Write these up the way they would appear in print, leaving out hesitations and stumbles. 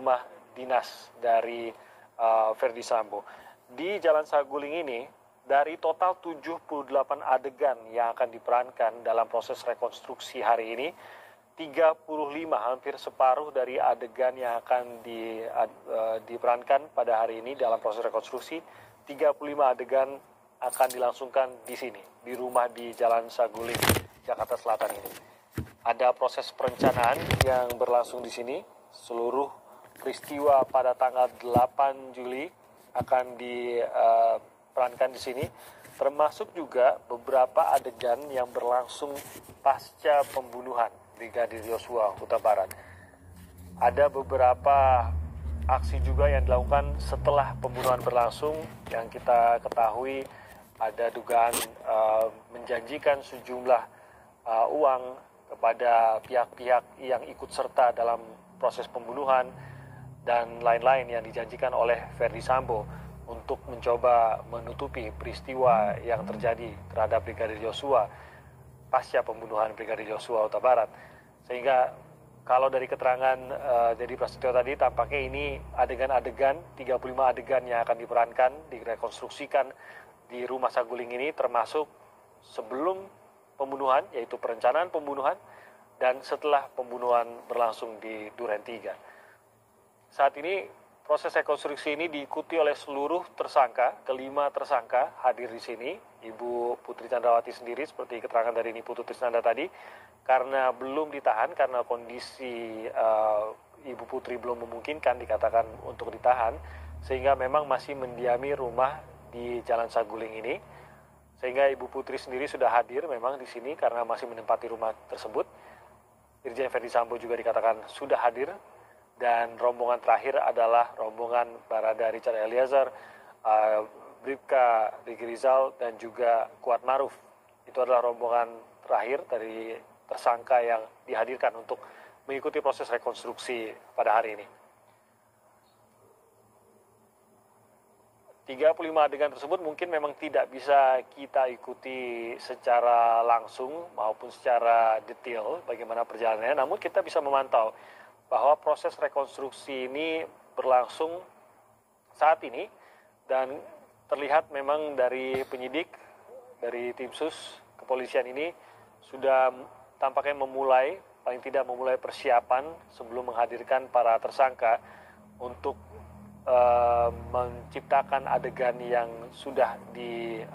rumah dinas dari Verdi Sambo. Di Jalan Saguling ini, dari total 78 adegan yang akan diperankan dalam proses rekonstruksi hari ini, 35, hampir separuh dari adegan yang akan diperankan pada hari ini dalam proses rekonstruksi, 35 adegan akan dilangsungkan di sini, di rumah di Jalan Saguling, Jakarta Selatan ini. Ada proses perencanaan yang berlangsung di sini. Seluruh peristiwa pada tanggal 8 Juli akan diperankan di sini, termasuk juga beberapa adegan yang berlangsung pasca pembunuhan Brigadir Yosua Huta Barat. Ada beberapa aksi juga yang dilakukan setelah pembunuhan berlangsung, yang kita ketahui ada dugaan menjanjikan sejumlah uang kepada pihak-pihak yang ikut serta dalam proses pembunuhan dan lain-lain yang dijanjikan oleh Verdi Sambo untuk mencoba menutupi peristiwa yang terjadi terhadap Brigadir Yosua pasca pembunuhan Brigadir Yosua Huta Barat. Sehingga kalau dari keterangan Dedi Prasetyo tadi, tampaknya ini adegan-adegan, 35 adegan yang akan diperankan, direkonstruksikan di rumah Saguling ini, termasuk sebelum pembunuhan, yaitu perencanaan pembunuhan, dan setelah pembunuhan berlangsung di Duren 3. Saat ini proses rekonstruksi ini diikuti oleh seluruh tersangka, kelima tersangka hadir di sini. Ibu Putri Chandrawati sendiri, seperti keterangan dari Niputu Trisnanda tadi, karena belum ditahan, karena kondisi Ibu Putri belum memungkinkan dikatakan untuk ditahan, sehingga memang masih mendiami rumah di Jalan Saguling ini. Sehingga Ibu Putri sendiri sudah hadir memang di sini karena masih menempati rumah tersebut. Irjen Verdi Sambo juga dikatakan sudah hadir. Dan rombongan terakhir adalah rombongan Barada Richard Eliezer, Bribka Riki Rizal, dan juga Kuat Maruf. Itu adalah rombongan terakhir dari tersangka yang dihadirkan untuk mengikuti proses rekonstruksi pada hari ini. 35 adegan tersebut mungkin memang tidak bisa kita ikuti secara langsung maupun secara detail bagaimana perjalanannya, namun kita bisa memantau bahwa proses rekonstruksi ini berlangsung saat ini, dan terlihat memang dari penyidik, dari tim sus kepolisian ini sudah tampaknya paling tidak memulai persiapan sebelum menghadirkan para tersangka untuk menciptakan adegan yang sudah diberikan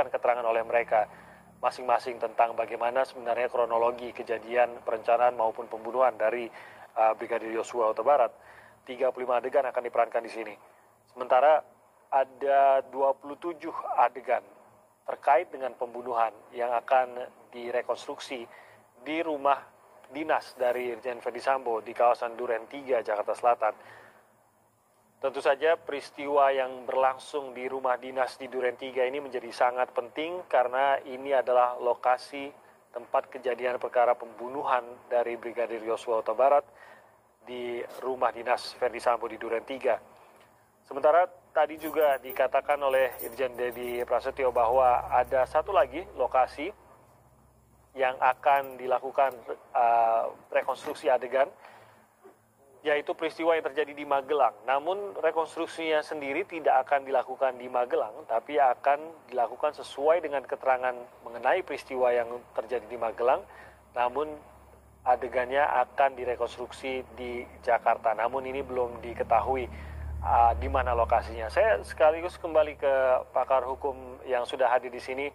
keterangan oleh mereka masing-masing tentang bagaimana sebenarnya kronologi kejadian perencanaan maupun pembunuhan dari Brigadir Yosua Huta Barat. 35 adegan akan diperankan di sini. Sementara ada 27 adegan terkait dengan pembunuhan yang akan direkonstruksi di rumah dinas dari Irjen Verdi Sambo di kawasan Duren 3, Jakarta Selatan. Tentu saja peristiwa yang berlangsung di rumah dinas di Duren 3 ini menjadi sangat penting karena ini adalah lokasi tempat kejadian perkara pembunuhan dari Brigadir Yosua Huta Barat di rumah dinas Verdi Sambo di Duren 3. Sementara tadi juga dikatakan oleh Irjen Dedi Prasetyo bahwa ada satu lagi lokasi yang akan dilakukan rekonstruksi adegan, yaitu peristiwa yang terjadi di Magelang. Namun rekonstruksinya sendiri tidak akan dilakukan di Magelang, tapi akan dilakukan sesuai dengan keterangan mengenai peristiwa yang terjadi di Magelang, namun adegannya akan direkonstruksi di Jakarta. Namun ini belum diketahui di mana lokasinya. Saya sekaligus kembali ke pakar hukum yang sudah hadir di sini,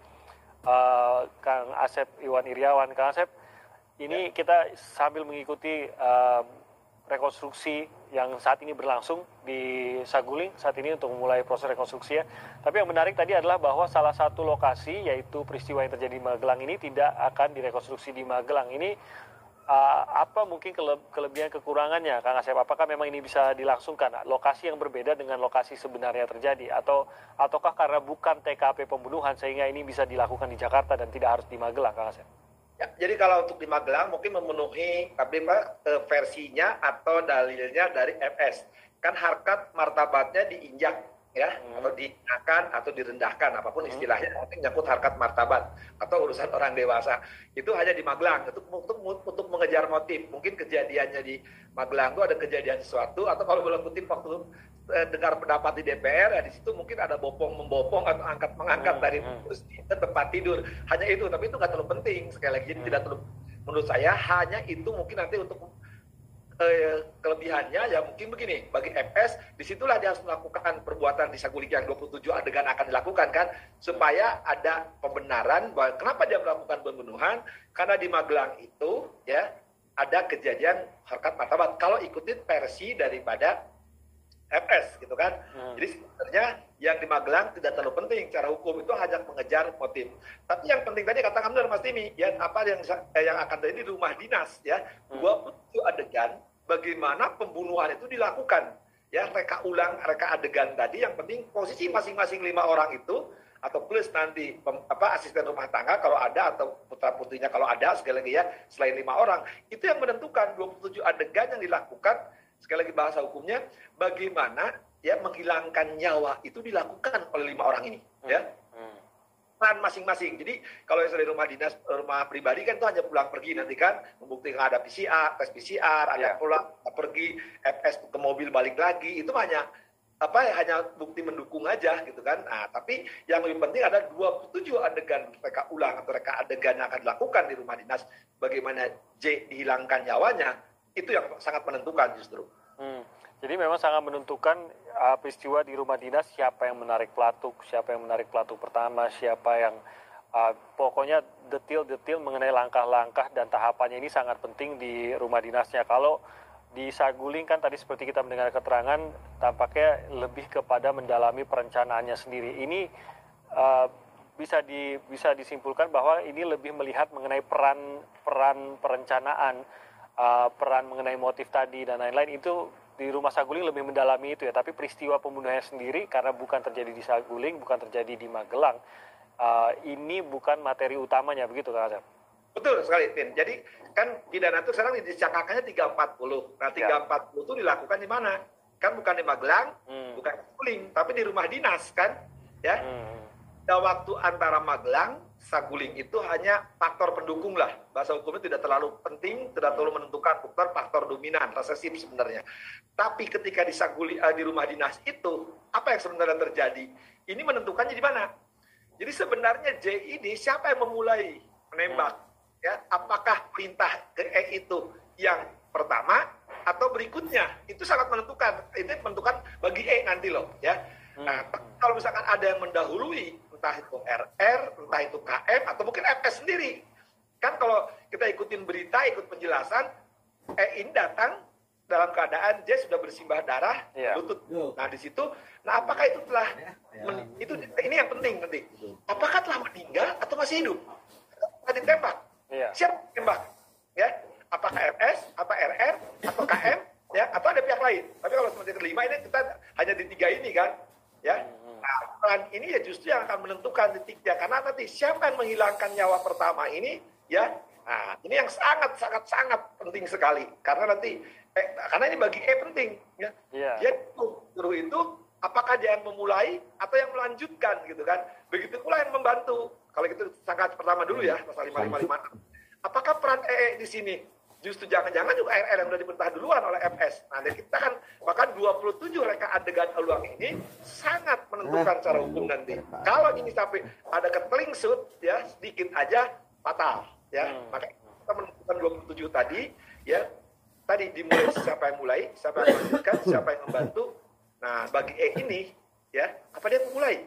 Kang Asep Iwan Iriawan. Kang Asep, ini kita sambil mengikuti rekonstruksi yang saat ini berlangsung di Saguling saat ini untuk memulai proses rekonstruksi ya. Tapi yang menarik tadi adalah bahwa salah satu lokasi, yaitu peristiwa yang terjadi di Magelang ini, tidak akan direkonstruksi di Magelang. Ini apa mungkin kelebihan kekurangannya, Kang Asep? Apakah memang ini bisa dilangsungkan lokasi yang berbeda dengan lokasi sebenarnya terjadi, ataukah karena bukan TKP pembunuhan sehingga ini bisa dilakukan di Jakarta dan tidak harus di Magelang, Kang Asep? Ya, jadi kalau untuk di Magelang mungkin memenuhi versinya atau dalilnya dari FS. Kan harkat martabatnya diinjak ya, atau dihinakan atau direndahkan, apapun istilahnya, penting nyangkut harkat martabat atau urusan orang dewasa, itu hanya di Magelang untuk mengejar motif. Mungkin kejadiannya di Magelang itu ada kejadian sesuatu, atau kalau boleh kutip waktu dengar pendapat di DPR, ya di situ mungkin ada bopong membopong atau angkat mengangkat dari kursi ke tempat tidur, hanya itu. Tapi itu nggak terlalu penting, sekali lagi, jadi tidak terlalu, menurut saya hanya itu. Mungkin nanti untuk kelebihannya ya mungkin begini, bagi FS disitulah dia harus melakukan perbuatan di Saguling yang 27 adegan akan dilakukan kan, supaya ada pembenaran bahwa kenapa dia melakukan pembunuhan, karena di Magelang itu ya ada kejadian harkat martabat kalau ikutin versi daripada FS gitu kan. Jadi sebenarnya yang di Magelang tidak terlalu penting secara hukum, itu hanya mengejar motif. Tapi yang penting tadi katakan benar Mas Timi, ya apa yang akan terjadi di rumah dinas ya, 27 adegan bagaimana pembunuhan itu dilakukan. Ya, reka adegan tadi, yang penting posisi masing-masing 5 orang itu, atau plus nanti asisten rumah tangga kalau ada, atau putra-putrinya kalau ada, sekali lagi ya, selain 5 orang, itu yang menentukan 27 adegan yang dilakukan. Sekali lagi bahasa hukumnya, bagaimana ya menghilangkan nyawa itu dilakukan oleh 5 orang ini, ya. Peran masing-masing. Jadi kalau yang dari rumah dinas, rumah pribadi kan itu hanya pulang pergi, nanti kan membuktikan ada PCR, tes PCR, ada pulang pergi, FS ke mobil balik lagi, itu hanya hanya bukti mendukung aja gitu kan. Nah, tapi yang lebih penting ada 27 adegan reka ulang atau reka adegan yang akan dilakukan di rumah dinas, bagaimana J dihilangkan nyawanya, itu yang sangat menentukan justru. Jadi memang sangat menentukan peristiwa di rumah dinas, siapa yang menarik pelatuk, siapa yang menarik pelatuk pertama, siapa yang pokoknya detail-detail mengenai langkah-langkah dan tahapannya ini sangat penting di rumah dinasnya. Kalau di Saguling kan tadi seperti kita mendengar keterangan, tampaknya lebih kepada mendalami perencanaannya sendiri. Ini bisa disimpulkan bahwa ini lebih melihat mengenai peran perencanaan, peran mengenai motif tadi dan lain-lain. Itu di rumah Saguling lebih mendalami itu ya, tapi peristiwa pembunuhannya sendiri karena bukan terjadi di Saguling, bukan terjadi di Magelang, ini bukan materi utamanya, begitu Kang Asep? Betul sekali, Tin. Jadi kan pidana itu sekarang dicakakannya 340. Nah, 340 itu dilakukan di mana? Kan bukan di Magelang, bukan di Saguling, tapi di rumah dinas kan, ya. Waktu antara Magelang, Saguling itu hanya faktor pendukung lah. Bahasa hukumnya tidak terlalu penting, tidak terlalu menentukan, bukan faktor dominan, resesif sebenarnya. Tapi ketika di Saguling, di rumah dinas itu, apa yang sebenarnya terjadi? Ini menentukannya di mana? Jadi sebenarnya J ini siapa yang memulai menembak? Ya, apakah perintah ke E itu yang pertama atau berikutnya? Itu sangat menentukan. Itu menentukan bagi E nanti loh, ya. Nah, kalau misalkan ada yang mendahului, entah itu RR, entah itu KM, atau mungkin FS sendiri. Kan kalau kita ikutin berita, ikut penjelasan, E ini datang dalam keadaan J sudah bersimbah darah, lutut. Nah, di situ, nah apakah itu telah, ini yang penting nanti. Apakah telah meninggal atau masih hidup? Tadi tembak. Siapa tembak? Ya, apakah FS, apa RR, atau KM, ya, atau ada pihak lain? Tapi kalau seperti kelima ini kita hanya di 3 ini kan, ya. Nah, peran ini ya justru yang akan menentukan titiknya, karena nanti siapa yang menghilangkan nyawa pertama ini, ya. Nah, ini yang sangat penting sekali, karena nanti karena ini bagi E penting, ya. Dia suruh itu apakah dia yang memulai atau yang melanjutkan gitu kan. Begitu pula yang membantu. Kalau gitu sangka pertama dulu ya, pasal 556. Apakah peran EE di sini? Justru jangan-jangan juga RR yang sudah diperintah duluan oleh FS. Nah, dan kita kan bahkan 27 reka adegan ulang ini sangat menentukan secara hukum nanti. Kalau ini sampai ada ketelingsut, ya sedikit aja fatal, ya. Makanya kita menentukan 27 tadi, ya. Tadi dimulai siapa yang mulai, siapa yang melanjutkan, siapa yang membantu. Nah, bagi E ini, ya, apa dia memulai?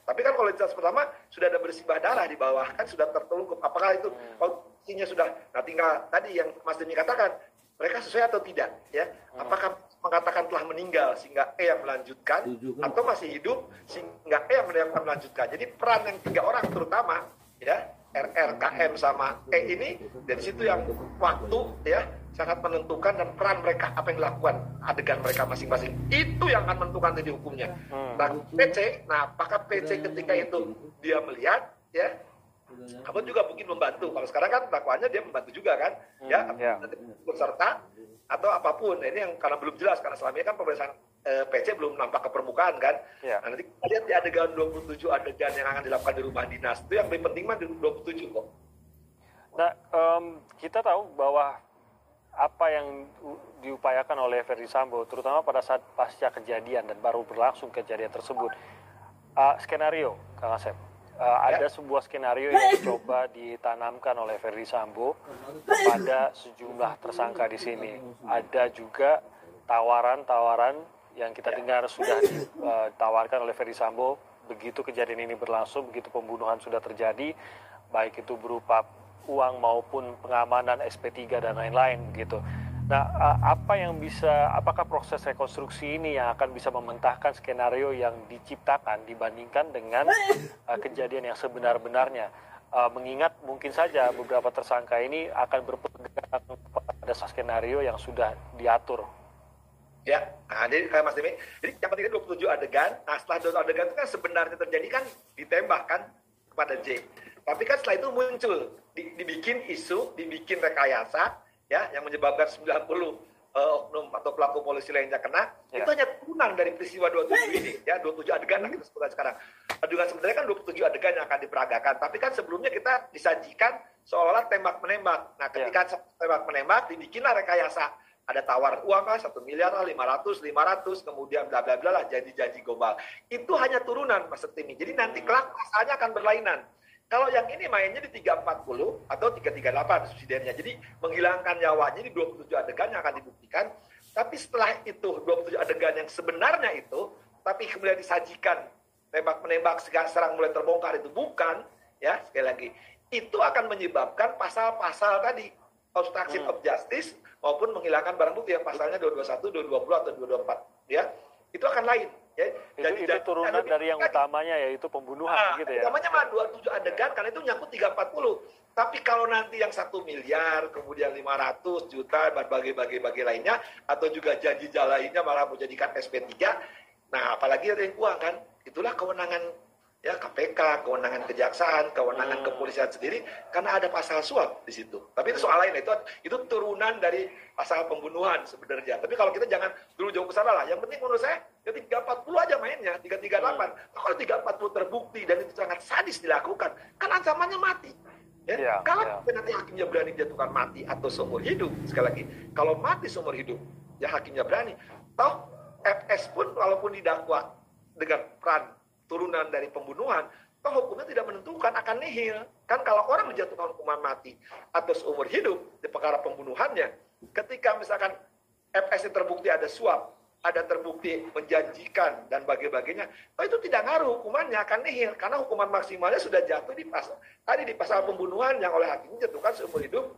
Tapi kan kalau identitas pertama sudah ada bersimbah darah di bawah, kan sudah tertelungkup. Apakah itu posisinya sudah, nah tinggal tadi yang Mas Deni katakan, mereka sesuai atau tidak, ya? Apakah mengatakan telah meninggal sehingga E yang melanjutkan, atau masih hidup sehingga E yang melanjutkan. Jadi peran yang 3 orang terutama, ya, RR, KM sama E ini, dari situ yang waktu, ya, sangat menentukan, dan peran mereka apa yang dilakukan adegan mereka masing-masing itu yang akan menentukan tadi hukumnya. Dan PC, nah apakah PC ketika itu dia melihat, ya, apa juga mungkin membantu. Kalau sekarang kan dakwaannya dia membantu juga kan, ya, ikut serta atau apapun. Nah, ini yang karena belum jelas, karena selama ini kan pemeriksaan PC belum nampak ke permukaan kan. Nah, nanti kita lihat di adegan 27 adegan yang akan dilakukan di rumah dinas. Itu yang paling penting mah di 27 kok. Nah, kita tahu bahwa apa yang diupayakan oleh Ferdy Sambo, terutama pada saat pasca kejadian dan baru berlangsung kejadian tersebut, skenario, Kang Asep, ada sebuah skenario yang coba ditanamkan oleh Ferdy Sambo kepada sejumlah tersangka di sini. Ada juga tawaran-tawaran yang kita dengar sudah ditawarkan oleh Ferdy Sambo begitu kejadian ini berlangsung, begitu pembunuhan sudah terjadi, baik itu berupa uang maupun pengamanan SP3 dan lain-lain gitu. Nah, apakah proses rekonstruksi ini yang akan bisa mementahkan skenario yang diciptakan dibandingkan dengan kejadian yang sebenar-benarnya? Mengingat mungkin saja beberapa tersangka ini akan berpegang pada skenario yang sudah diatur. Ya, nah, jadi Mas Demi, jadi yang penting 27 adegan. Nah, setelah 27 adegan itu kan sebenarnya terjadi kan ditembak kan kepada J. Tapi kan setelah itu muncul, dibikin isu, dibikin rekayasa, ya, yang menyebabkan 90 oknum atau pelaku polisi lainnya kena. Itu hanya turunan dari peristiwa 27 ini, ya, 27 adegan yang kita sebutkan sekarang. Adegan sebenarnya kan 27 adegan yang akan diperagakan. Tapi kan sebelumnya kita disajikan seolah tembak-menembak. Nah, ketika tembak-menembak, dibikinlah rekayasa. Ada tawar uang kan, 1 miliar lah, 500, kemudian bla bla bla lah, janji-janji gombal. Itu hanya turunan, Mas Timi. Jadi nanti kelak pasalnya akan berlainan. Kalau yang ini mainnya di 340 atau 338 subsidiarnya. Jadi menghilangkan nyawanya di 27 adegan yang akan dibuktikan. Tapi setelah itu 27 adegan yang sebenarnya itu, tapi kemudian disajikan tembak-menembak serang mulai terbongkar itu bukan, ya sekali lagi. Itu akan menyebabkan pasal-pasal tadi, obstruction of justice maupun menghilangkan barang bukti yang pasalnya 221, 220 atau 224, ya. Itu akan lain. Ya, itu turunan dari yang utamanya yaitu pembunuhan gitu ya. Utamanya mah 27 adegan karena itu nyangkut 340. Tapi kalau nanti yang 1 miliar, kemudian 500 juta, berbagai lainnya, atau juga janji lainnya malah menjadikan SP3, nah apalagi ada yang uang kan, itulah kewenangan ya KPK, kewenangan kejaksaan, kewenangan kepolisian sendiri, karena ada pasal suap di situ. Tapi itu soal lain, itu turunan dari pasal pembunuhan sebenarnya. Tapi kalau kita jangan dulu jauh ke sana lah. Yang penting menurut saya, ya 340 aja mainnya, 338. Kalau 340 terbukti dan itu sangat sadis dilakukan, kan ancamannya mati. Ya? Kalau nanti hakimnya berani jatuhkan mati atau seumur hidup, sekali lagi, kalau mati seumur hidup, ya hakimnya berani. Toh FS pun walaupun didakwa dengan peran turunan dari pembunuhan, toh hukumnya tidak menentukan, akan nihil. Kan kalau orang dijatuhkan hukuman mati atau seumur hidup di perkara pembunuhannya, ketika misalkan FS terbukti ada suap, ada terbukti menjanjikan dan bagainya, toh itu tidak ngaruh, hukumannya akan nihil karena hukuman maksimalnya sudah jatuh di pasal pembunuhan yang oleh hakim dijatuhkan seumur hidup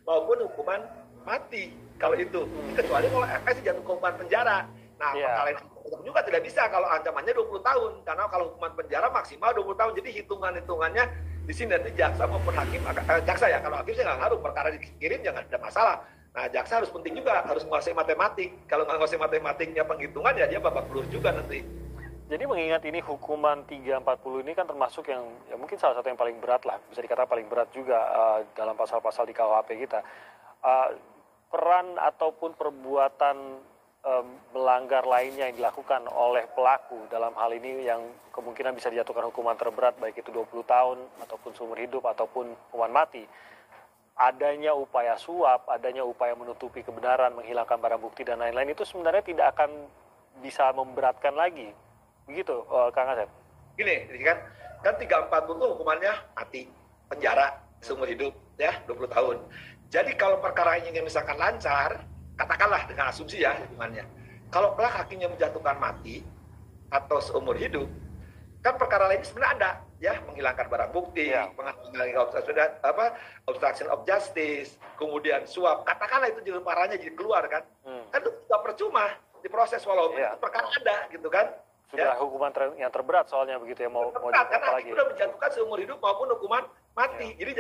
maupun hukuman mati. Kalau itu, kecuali kalau FS dijatuh hukuman penjara. Nah, perkara lain juga tidak bisa kalau ancamannya 20 tahun. Karena kalau hukuman penjara maksimal 20 tahun. Jadi hitungannya di sini nanti jaksa maupun hakim, jaksa ya, kalau hakim sih nggak ngaruh, perkara dikirim jangan ada masalah. Nah, jaksa harus penting juga, harus menguasai matematik. Kalau nggak menguasai matematiknya penghitungan, ya dia babak belur juga nanti. Jadi mengingat ini hukuman 340 ini kan termasuk yang ya mungkin salah satu yang paling berat lah, bisa dikatakan paling berat juga dalam pasal-pasal di KUHP kita. Peran ataupun perbuatan melanggar lainnya yang dilakukan oleh pelaku dalam hal ini yang kemungkinan bisa dijatuhkan hukuman terberat baik itu 20 tahun ataupun seumur hidup ataupun hukuman mati. Adanya upaya suap, adanya upaya menutupi kebenaran, menghilangkan barang bukti dan lain-lain itu sebenarnya tidak akan bisa memberatkan lagi. Begitu, Kang Asep? Gini, kan 340 itu hukumannya mati, penjara seumur hidup ya 20 tahun. Jadi kalau perkara ini misalkan lancar, katakanlah dengan asumsi ya hukumannya. Kalau kelak hakimnya menjatuhkan mati atau seumur hidup, kan perkara lain sebenarnya ada, ya menghilangkan barang bukti, obstruction of justice, kemudian suap. Katakanlah itu jadi parahnya jadi keluar kan, kan itu tidak percuma diproses walaupun itu perkara ada gitu kan. Sudah hukuman yang terberat soalnya begitu ya mau karena hakim sudah menjatuhkan seumur hidup maupun hukuman mati. Jadi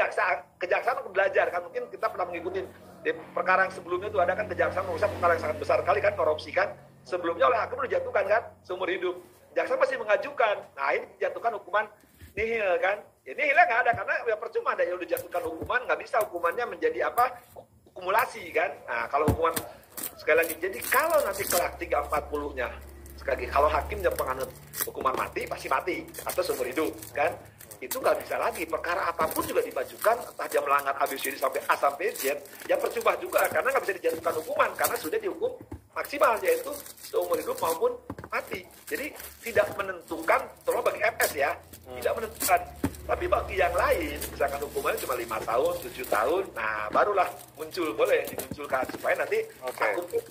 kejaksaan belajar kan, mungkin kita pernah mengikuti di perkara yang sebelumnya itu ada kan kejaksaan mengusap perkara yang sangat besar kali kan, korupsi kan, sebelumnya oleh hakim dijatuhkan kan seumur hidup, jaksa masih mengajukan, nah ini dijatuhkan hukuman nihil kan, ya nihilnya nggak ada karena ya percuma ada yang udah dijatuhkan hukuman, nggak bisa hukumannya menjadi apa, akumulasi kan. Nah kalau hukuman sekali lagi, jadi kalau nanti kelak 340-nya, sekali lagi, kalau hakimnya penganut hukuman mati, pasti mati, atau seumur hidup, kan? Itu nggak bisa lagi, perkara apapun juga dimajukan, entah dia melanggar ABCD sampai A sampai Z, ya percuma juga, karena nggak bisa dijatuhkan hukuman, karena sudah dihukum maksimal, yaitu seumur hidup maupun mati. Jadi tidak menentukan, terutama bagi FS ya, tidak menentukan. Tapi bagi yang lain, misalkan hukumannya cuma 5 tahun, 7 tahun, nah barulah muncul, boleh dimunculkan, supaya nanti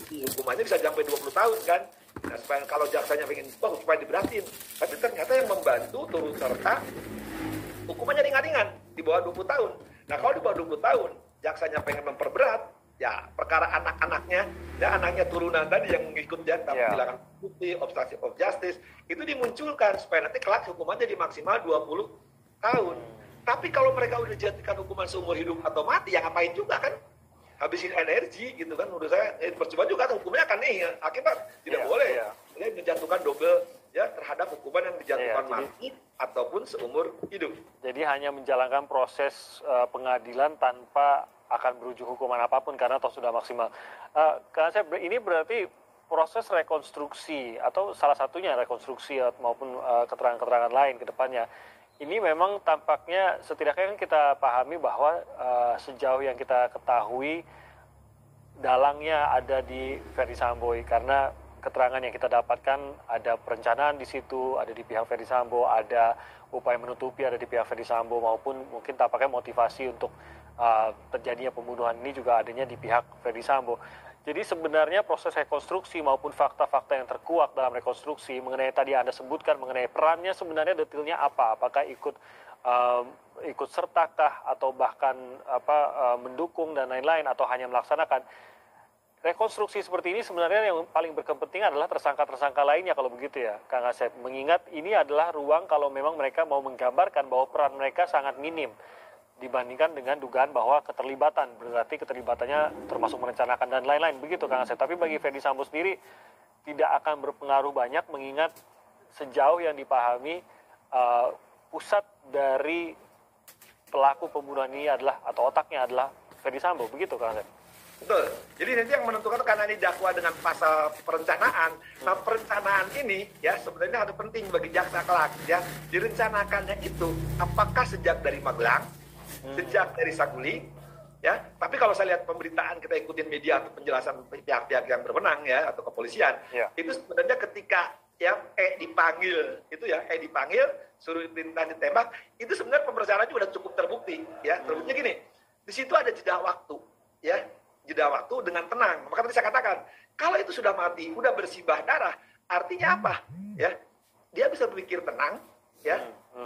hukumannya bisa sampai 20 tahun kan. Nah, supaya kalau jaksanya pengen, supaya diberatin. Tapi ternyata yang membantu turut serta, hukumannya ringan-ringan, di bawah 20 tahun. Nah, kalau di bawah 20 tahun, jaksanya pengen memperberat, ya perkara anak-anaknya, ya anaknya turunan tadi yang mengikut jatah penghilangan bukti, obstruction of justice, itu dimunculkan supaya nanti kelak hukumannya jadi maksimal 20 tahun. Tapi kalau mereka udah dijatuhkan hukuman seumur hidup atau mati, ya ngapain juga kan? Habisin energi gitu kan, menurut saya percuma juga kan hukumnya akan nih, akibat tidak boleh menjatuhkan double ya terhadap hukuman yang dijatuhkan mati ataupun seumur hidup. Jadi hanya menjalankan proses pengadilan tanpa akan berujung hukuman apapun karena toh sudah maksimal. Karena saya ini berarti proses rekonstruksi atau salah satunya rekonstruksi maupun keterangan-keterangan lain ke depannya. Ini memang tampaknya setidaknya kan kita pahami bahwa sejauh yang kita ketahui dalangnya ada di Ferdy Sambo karena keterangan yang kita dapatkan ada perencanaan di situ, ada di pihak Ferdy Sambo, ada upaya menutupi ada di pihak Ferdy Sambo maupun mungkin tampaknya motivasi untuk terjadinya pembunuhan ini juga adanya di pihak Ferdy Sambo. Jadi sebenarnya proses rekonstruksi maupun fakta-fakta yang terkuak dalam rekonstruksi mengenai tadi Anda sebutkan mengenai perannya sebenarnya detailnya apa? Apakah ikut sertakah atau bahkan mendukung dan lain-lain atau hanya melaksanakan? Rekonstruksi seperti ini sebenarnya yang paling berkepentingan adalah tersangka-tersangka lainnya kalau begitu ya, Kang Asep. Mengingat ini adalah ruang kalau memang mereka mau menggambarkan bahwa peran mereka sangat minim dibandingkan dengan dugaan bahwa keterlibatan, berarti keterlibatannya termasuk merencanakan dan lain-lain, begitu Kang Asep. Tapi bagi Ferdy Sambo sendiri tidak akan berpengaruh banyak mengingat sejauh yang dipahami pusat dari pelaku pembunuhan ini adalah atau otaknya adalah Ferdy Sambo, begitu Kang Asep. Betul. Jadi nanti yang menentukan karena ini dakwa dengan pasal perencanaan. Nah, perencanaan ini ya sebenarnya ada penting bagi jaksa kelak ya. Direncanakannya itu apakah sejak dari Magelang, sejak dari Saguling, ya. Tapi kalau saya lihat pemberitaan kita ikutin media atau penjelasan pihak-pihak yang berwenang ya atau kepolisian, itu sebenarnya ketika ya dipanggil itu ya dipanggil suruh perintah ditembak, itu sebenarnya pemerancanaan juga sudah cukup terbukti ya. Terbuktinya gini, di situ ada jeda waktu ya. Jeda waktu dengan tenang. Maka tadi saya katakan, kalau itu sudah mati, udah bersibah darah, artinya apa? Ya, dia bisa berpikir tenang, ya,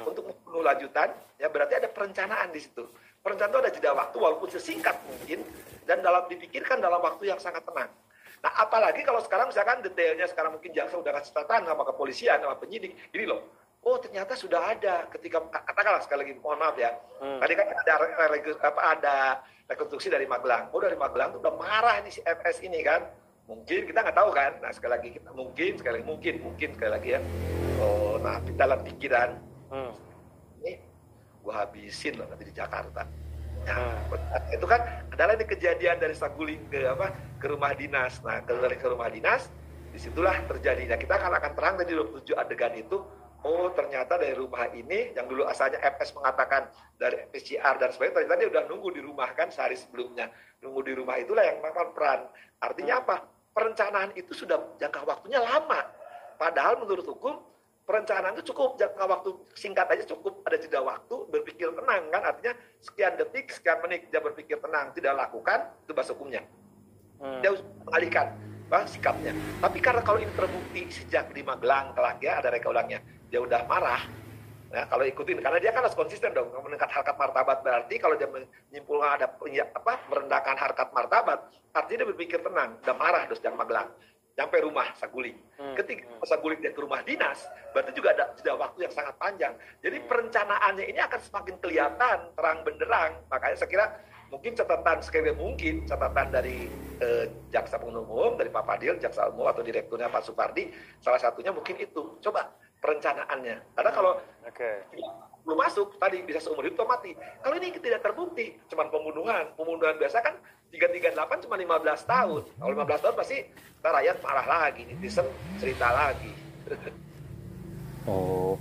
untuk membunuh lanjutan, ya berarti ada perencanaan di situ. Perencanaan itu ada jeda waktu, walaupun sesingkat mungkin, dan dipikirkan dalam waktu yang sangat tenang. Nah, apalagi kalau sekarang misalkan detailnya sekarang mungkin jaksa udah kasih catatan sama kepolisian, sama penyidik, ini loh. Oh ternyata sudah ada ketika katakanlah sekali lagi mohon maaf ya. Tadi kan ada rekonstruksi dari Magelang. Oh dari Magelang tuh udah marah nih si FS ini kan. Mungkin kita nggak tahu kan. Nah sekali lagi kita mungkin sekali lagi ya. Oh nah dalam pikiran ini gua habisin loh nanti di Jakarta. Nah, itu kan adalah ini kejadian dari Saguling ke rumah dinas. Nah ke rumah dinas disitulah terjadinya. Kita akan terang tadi 27 adegan itu. Oh ternyata dari rumah ini yang dulu asalnya FS mengatakan dari PCR dan sebagainya, ternyata dia udah nunggu di rumah kan sehari sebelumnya. Nunggu di rumah itulah yang melakukan peran. Artinya apa? Perencanaan itu sudah jangka waktunya lama. Padahal menurut hukum perencanaan itu cukup jangka waktu singkat aja cukup, ada jeda waktu berpikir tenang kan, artinya sekian detik, sekian menit dia berpikir tenang, tidak lakukan itu bahasa hukumnya. Dia harus mengalihkan sikapnya. Tapi karena kalau ini terbukti sejak di Magelang kelak ya ada reka ulangnya, dia udah marah. Nah, kalau ikutin karena dia kan harus konsisten dong meningkat harkat martabat, berarti kalau dia menyimpulkan ada merendahkan harkat martabat, artinya dia berpikir tenang, udah marah terus sejak Magelang sampai rumah Saguling. Ketika Saguling dia ke rumah dinas, berarti juga ada jeda waktu yang sangat panjang. Jadi perencanaannya ini akan semakin kelihatan terang benderang. Makanya saya kira mungkin catatan dari jaksa penuntut umum, dari Pak Fadil, jaksa umum atau direkturnya Pak Supardi, salah satunya mungkin itu. Coba perencanaannya. Karena kalau Oke. belum masuk tadi bisa seumur hidup atau mati. Kalau ini tidak terbukti, cuma pembunuhan biasa kan 338 cuma 15 tahun. Kalau 15 tahun pasti rakyat marah lagi, netizen cerita lagi. Oh.